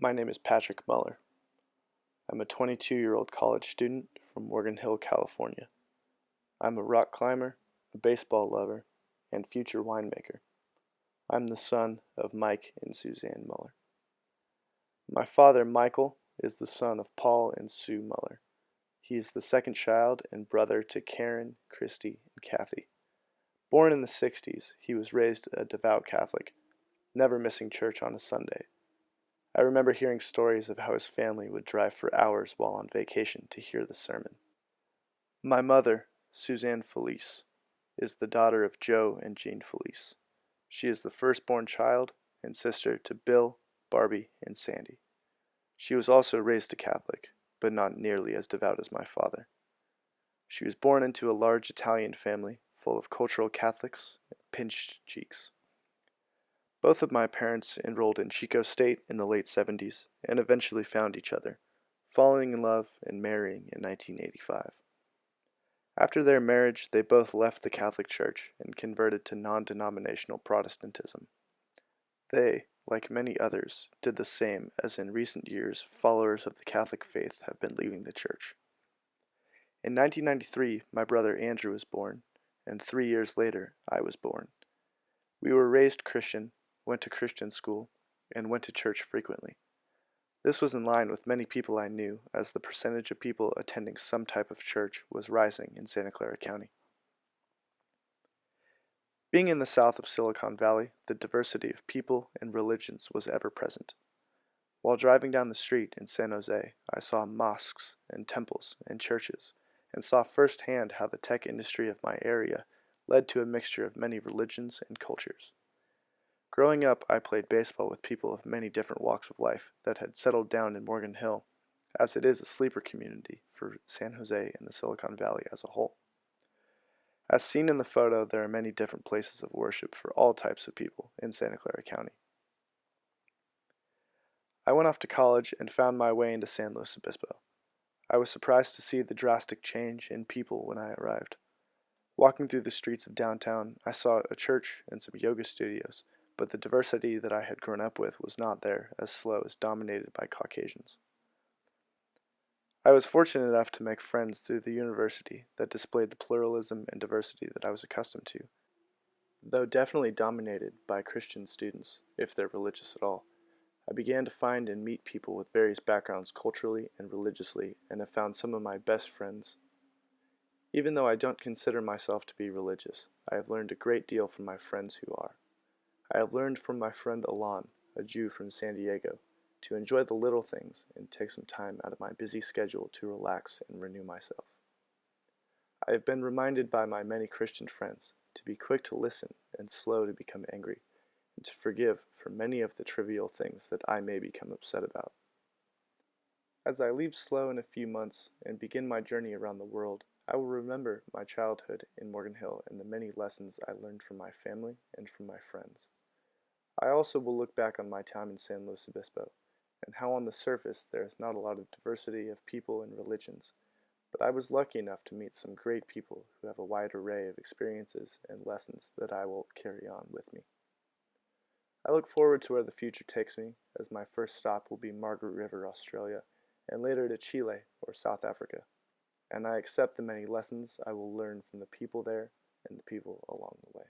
My name is Patrick Muller. I'm a 22-year-old college student from Morgan Hill, California. I'm a rock climber, a baseball lover, and future winemaker. I'm the son of Mike and Suzanne Muller. My father, Michael, is the son of Paul and Sue Muller. He is the second child and brother to Karen, Christy, and Kathy. Born in the 60s, he was raised a devout Catholic, never missing church on a Sunday. I remember hearing stories of how his family would drive for hours while on vacation to hear the sermon. My mother, Suzanne Felice, is the daughter of Joe and Jean Felice. She is the firstborn child and sister to Bill, Barbie, and Sandy. She was also raised a Catholic, but not nearly as devout as my father. She was born into a large Italian family full of cultural Catholics and pinched cheeks. Both of my parents enrolled in Chico State in the late 70s and eventually found each other, falling in love and marrying in 1985. After their marriage, they both left the Catholic Church and converted to non-denominational Protestantism. They, like many others, did the same as in recent years followers of the Catholic faith have been leaving the Church. In 1993, my brother Andrew was born, and 3 years later, I was born. We were raised Christian, went to Christian school, and went to church frequently. This was in line with many people I knew, as the percentage of people attending some type of church was rising in Santa Clara County. Being in the south of Silicon Valley, the diversity of people and religions was ever present. While driving down the street in San Jose, I saw mosques and temples and churches, and saw firsthand how the tech industry of my area led to a mixture of many religions and cultures. Growing up, I played baseball with people of many different walks of life that had settled down in Morgan Hill, as it is a sleeper community for San Jose and the Silicon Valley as a whole. As seen in the photo, there are many different places of worship for all types of people in Santa Clara County. I went off to college and found my way into San Luis Obispo. I was surprised to see the drastic change in people when I arrived. Walking through the streets of downtown, I saw a church and some yoga studios, but the diversity that I had grown up with was not there, as SLO is dominated by Caucasians. I was fortunate enough to make friends through the university that displayed the pluralism and diversity that I was accustomed to, though definitely dominated by Christian students, if they're religious at all. I began to find and meet people with various backgrounds culturally and religiously, and have found some of my best friends. Even though I don't consider myself to be religious, I have learned a great deal from my friends who are. I have learned from my friend Alon, a Jew from San Diego, to enjoy the little things and take some time out of my busy schedule to relax and renew myself. I have been reminded by my many Christian friends to be quick to listen and slow to become angry, and to forgive for many of the trivial things that I may become upset about. As I leave SLO in a few months and begin my journey around the world, I will remember my childhood in Morgan Hill and the many lessons I learned from my family and from my friends. I also will look back on my time in San Luis Obispo, and how on the surface there is not a lot of diversity of people and religions, but I was lucky enough to meet some great people who have a wide array of experiences and lessons that I will carry on with me. I look forward to where the future takes me, as my first stop will be Margaret River, Australia, and later to Chile or South Africa, and I accept the many lessons I will learn from the people there and the people along the way.